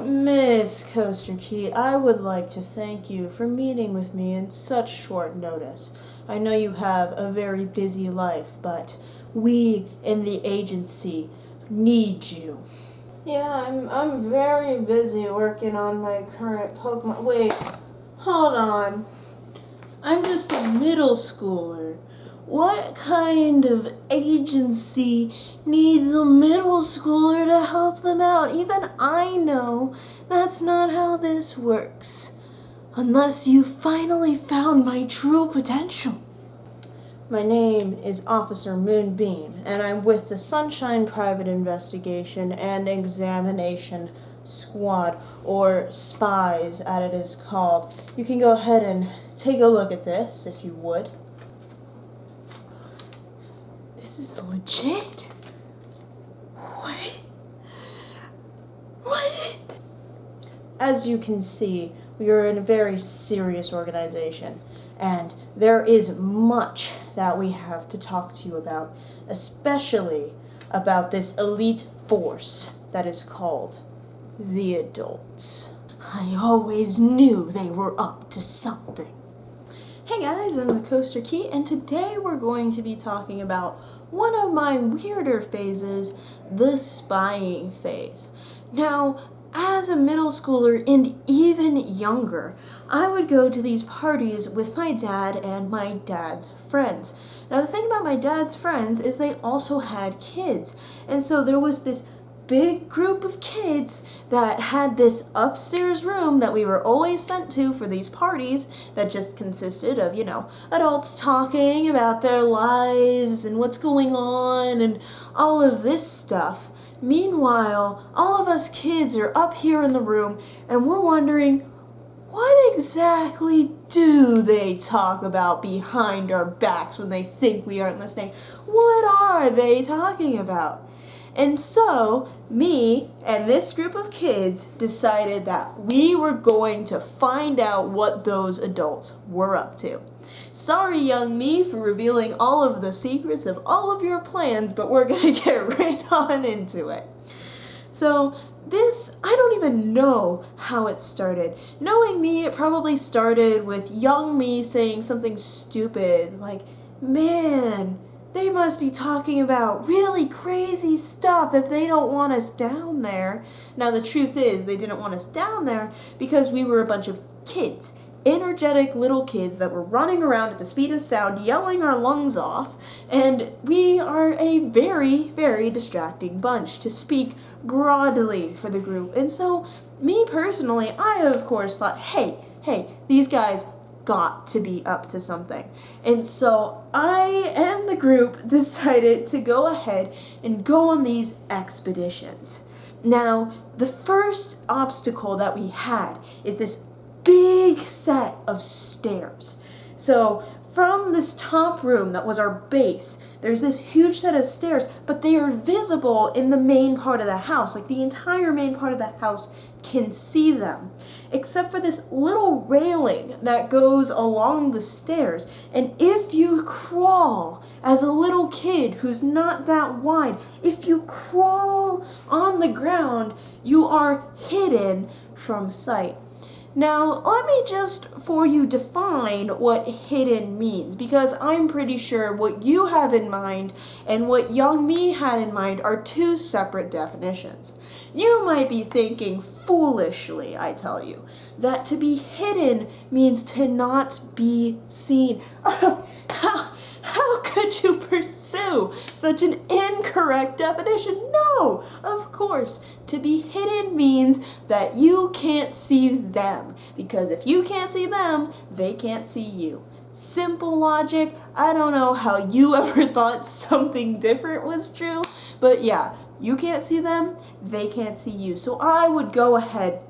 Miss Coaster Key, I would like to thank you for meeting with me in such short notice. I know you have a very busy life, but we in the agency need you. Yeah, I'm very busy working on my current Pokemon. Wait, hold on. I'm just a middle schooler. What kind of agency needs a middle schooler to help them out? Even I know that's not how this works. Unless you finally found my true potential. My name is Officer Moonbeam, and I'm with the Sunshine Private Investigation and Examination Squad, or SPIES as it is called. You can go ahead and take a look at this, if you would. This is legit? What? As you can see, we are in a very serious organization, and there is much that we have to talk to you about, especially about this elite force that is called the adults. I always knew they were up to something. Hey guys, I'm the Coaster Key, and today we're going to be talking about one of my weirder phases, the spying phase. Now, as a middle schooler and even younger, I would go to these parties with my dad and my dad's friends. Now, the thing about my dad's friends is they also had kids, and so there was this big group of kids that had this upstairs room that we were always sent to for these parties that just consisted of, adults talking about their lives and what's going on and all of this stuff. Meanwhile, all of us kids are up here in the room and we're wondering, what exactly do they talk about behind our backs when they think we aren't listening? What are they talking about? And so, me and this group of kids decided that we were going to find out what those adults were up to. Sorry, young me, for revealing all of the secrets of all of your plans, but we're going to get right on into it. So, I don't even know how it started. Knowing me, it probably started with young me saying something stupid, like, man, they must be talking about really crazy stuff if they don't want us down there. Now, the truth is, they didn't want us down there because we were a bunch of kids. Energetic little kids that were running around at the speed of sound, yelling our lungs off, and we are a very, very distracting bunch, to speak broadly for the group. And so, me personally, I of course thought, hey, these guys got to be up to something. And so I and the group decided to go ahead and go on these expeditions. Now, the first obstacle that we had is this big set of stairs. So from this top room that was our base, there's this huge set of stairs, but they are visible in the main part of the house. Like the entire main part of the house can see them, except for this little railing that goes along the stairs. And if you crawl as a little kid who's not that wide, if you crawl on the ground, you are hidden from sight. Now, let me just for you define what hidden means, because I'm pretty sure what you have in mind and what young me had in mind are two separate definitions. You might be thinking foolishly, I tell you, that to be hidden means to not be seen. How could you pursue such an incorrect definition? No, of course. To be hidden means that you can't see them, because if you can't see them, they can't see you. Simple logic. I don't know how you ever thought something different was true, but yeah, you can't see them, they can't see you. So I would go ahead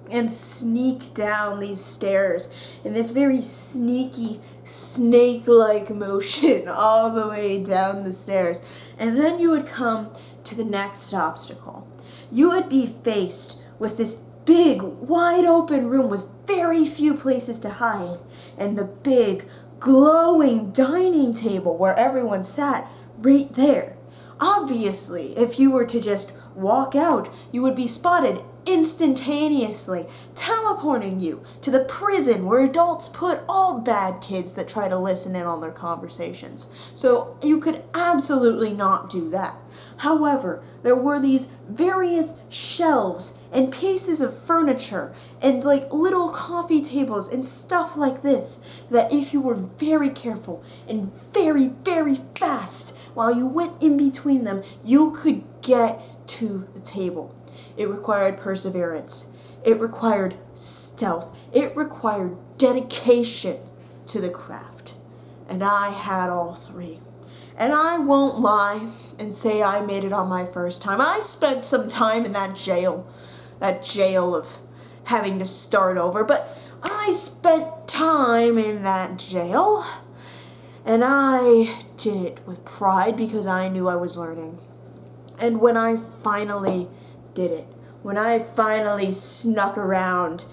and sneak down these stairs in this very sneaky, snake-like motion all the way down the stairs. And then you would come to the next obstacle. You would be faced with this big, wide-open room with very few places to hide, and the big, glowing dining table where everyone sat right there. Obviously, if you were to just walk out, you would be spotted instantaneously teleporting you to the prison where adults put all bad kids that try to listen in on their conversations. So you could absolutely not do that. However, there were these various shelves and pieces of furniture and like little coffee tables and stuff like this that if you were very careful and very, very fast while you went in between them, you could get to the table. It required perseverance. It required stealth. It required dedication to the craft. And I had all three. And I won't lie and say I made it on my first time. I spent some time in that jail of having to start over, but I spent time in that jail, and I did it with pride because I knew I was learning. And when I finally did it, when I finally snuck around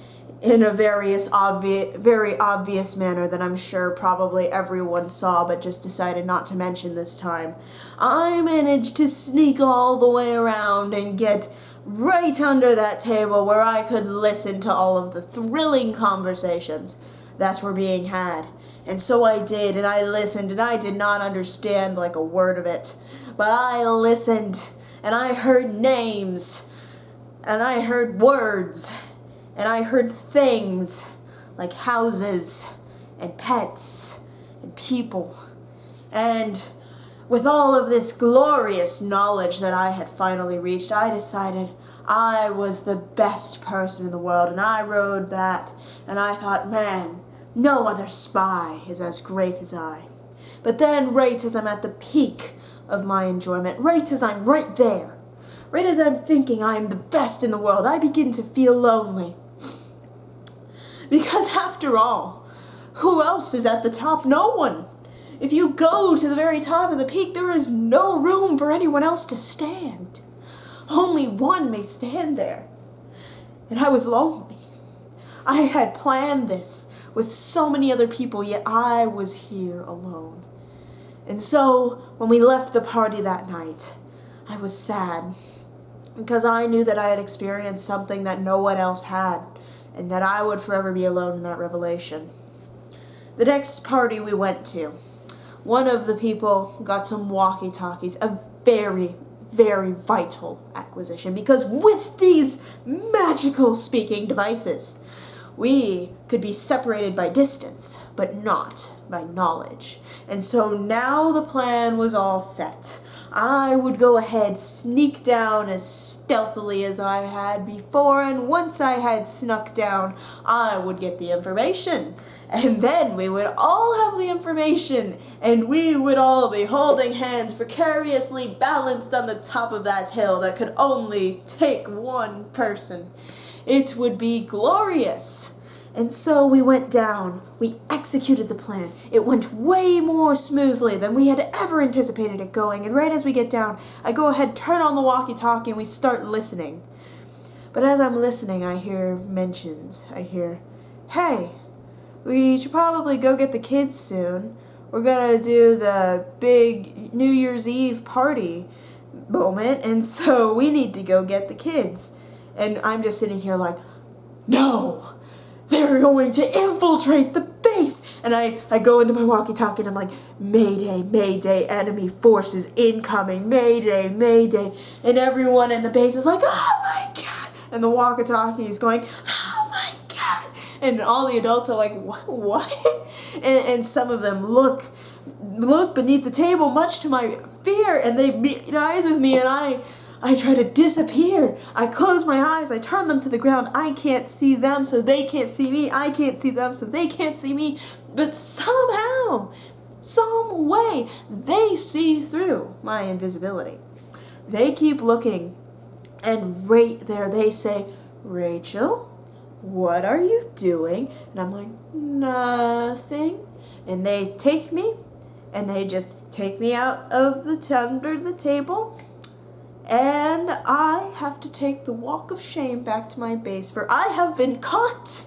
in a very obvious manner that I'm sure probably everyone saw but just decided not to mention this time, I managed to sneak all the way around and get right under that table where I could listen to all of the thrilling conversations that were being had. And so I did, and I listened, and I did not understand like a word of it, but I listened, and I heard names, and I heard words, and I heard things like houses and pets and people. And with all of this glorious knowledge that I had finally reached, I decided I was the best person in the world, and I rode that, and I thought, man, no other spy is as great as I. But then, right as I'm at the peak of my enjoyment, right as I'm right there, right as I'm thinking I'm the best in the world, I begin to feel lonely. Because after all, who else is at the top? No one. If you go to the very top of the peak, there is no room for anyone else to stand. Only one may stand there. And I was lonely. I had planned this with so many other people, yet I was here alone. And so, when we left the party that night, I was sad, because I knew that I had experienced something that no one else had, and that I would forever be alone in that revelation. The next party we went to, one of the people got some walkie-talkies, a very, very vital acquisition, because with these magical speaking devices, we could be separated by distance, but not by knowledge. And so now the plan was all set. I would go ahead, sneak down as stealthily as I had before, and once I had snuck down, I would get the information. And then we would all have the information, and we would all be holding hands, precariously balanced on the top of that hill that could only take one person. It would be glorious. And so we went down. We executed the plan. It went way more smoothly than we had ever anticipated it going. And right as we get down, I go ahead, turn on the walkie-talkie, and we start listening. But as I'm listening, I hear mentions. I hear, hey, we should probably go get the kids soon. We're gonna do the big New Year's Eve party moment, and so we need to go get the kids. And I'm just sitting here like, no! They're going to infiltrate the base! And I go into my walkie-talkie and I'm like, Mayday, Mayday, enemy forces incoming, Mayday, Mayday. And everyone in the base is like, oh my god! And the walkie-talkie is going, oh my god! And all the adults are like, what? And some of them look beneath the table, much to my fear, and they meet eyes with me, and I try to disappear. I close my eyes. I turn them to the ground. I can't see them, so they can't see me. I can't see them, so they can't see me. But somehow, some way, they see through my invisibility. They keep looking, and right there they say, Rachel, what are you doing? And I'm like, nothing. And they take me, and they just take me out of under the table. And I have to take the walk of shame back to my base, for I have been caught.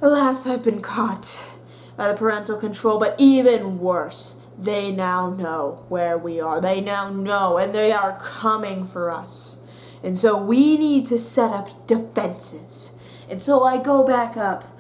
Alas, I've been caught by the parental control, but even worse, they now know where we are. They now know, and they are coming for us. And so we need to set up defenses. And so I go back up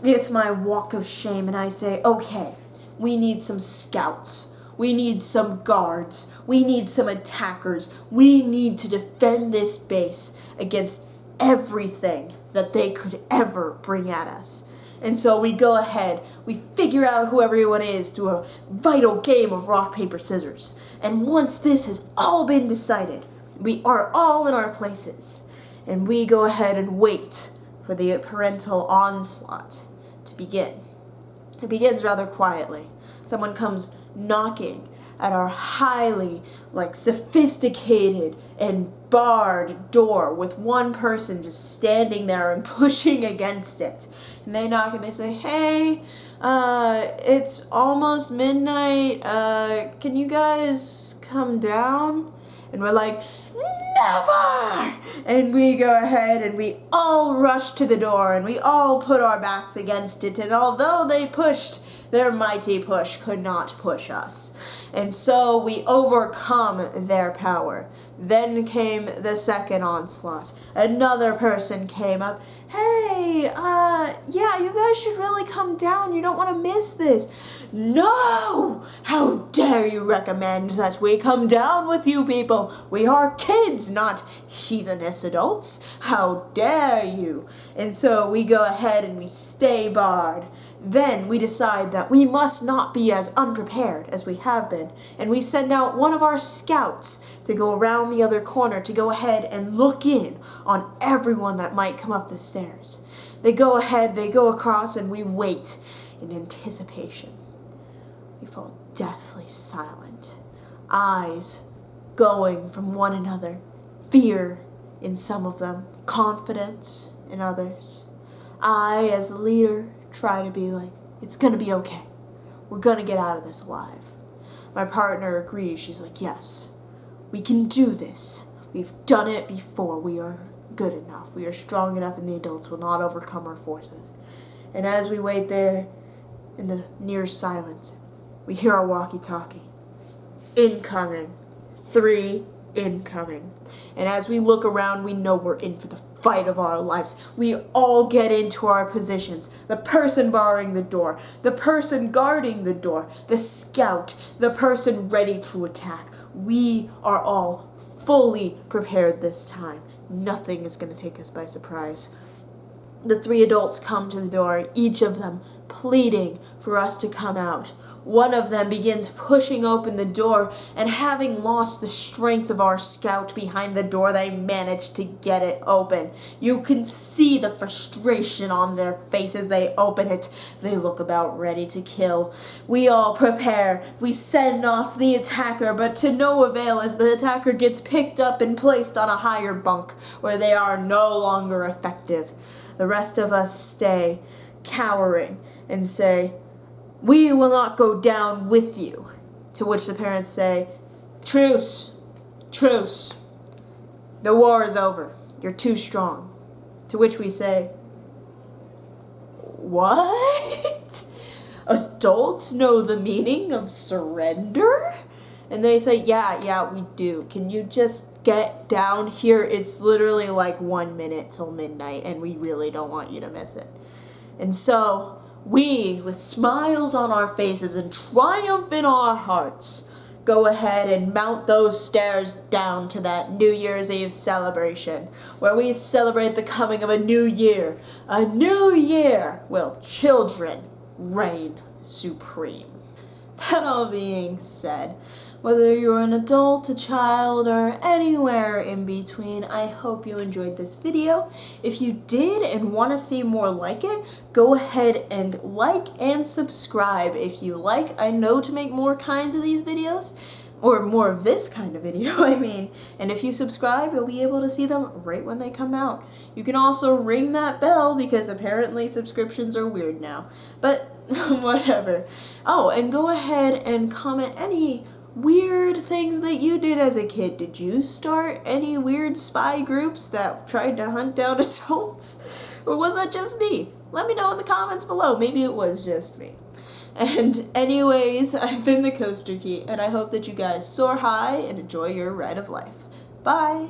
with my walk of shame and I say, okay, we need some scouts. We need some guards. We need some attackers. We need to defend this base against everything that they could ever bring at us. And so we go ahead, we figure out who everyone is through a vital game of rock, paper, scissors. And once this has all been decided, we are all in our places. And we go ahead and wait for the parental onslaught to begin. It begins rather quietly. Someone comes knocking at our highly, sophisticated and barred door with one person just standing there and pushing against it. And they knock and they say, hey, it's almost midnight. Can you guys come down? And we're like, never! And we go ahead and we all rush to the door and we all put our backs against it. And although they pushed, their mighty push could not push us. And so we overcome their power. Then came the second onslaught. Another person came up. Hey, yeah, you guys should really come down. You don't want to miss this. No! How dare you recommend that we come down with you people? We are kids, not heathenish adults. How dare you? And so we go ahead and we stay barred. Then we decide that we must not be as unprepared as we have been, and we send out one of our scouts to go around the other corner to go ahead and look in on everyone that might come up the stairs. They go ahead, they go across, and we wait in anticipation. We fall deathly silent, eyes going from one another, fear in some of them, confidence in others. I, as the leader, try to be like, it's gonna be okay. We're gonna get out of this alive. My partner agrees. She's like, yes, we can do this. We've done it before. We are good enough. We are strong enough, and the adults will not overcome our forces. And as we wait there in the near silence, we hear a walkie-talkie. Incoming. 3 incoming. And as we look around, we know we're in for the fight of our lives. We all get into our positions. The person barring the door, the person guarding the door, the scout, the person ready to attack. We are all fully prepared this time. Nothing is going to take us by surprise. The 3 adults come to the door, each of them pleading for us to come out. One of them begins pushing open the door, and having lost the strength of our scout behind the door, they manage to get it open. You can see the frustration on their faces. They open it. They look about ready to kill. We all prepare. We send off the attacker, but to no avail, as the attacker gets picked up and placed on a higher bunk where they are no longer effective. The rest of us stay cowering and say, we will not go down with you. To which the parents say, truce, truce. The war is over. You're too strong. To which we say, what? Adults know the meaning of surrender? And they say, yeah, we do. Can you just get down here? It's literally like 1 minute till midnight, and we really don't want you to miss it. And so we, with smiles on our faces and triumph in our hearts, go ahead and mount those stairs down to that New Year's Eve celebration, where we celebrate the coming of a new year. A new year will children reign supreme. That all being said, whether you're an adult, a child, or anywhere in between, I hope you enjoyed this video. If you did and want to see more like it, go ahead and like and subscribe if you like. I know to make more kinds of these videos, or more of this kind of video, I mean. And if you subscribe, you'll be able to see them right when they come out. You can also ring that bell, because apparently subscriptions are weird now. But whatever. Oh, and go ahead and comment any weird things that you did as a kid. Did you start any weird spy groups that tried to hunt down adults? Or was that just me? Let me know in the comments below. Maybe it was just me. And anyways, I've been the Coaster Key, and I hope that you guys soar high and enjoy your ride of life. Bye!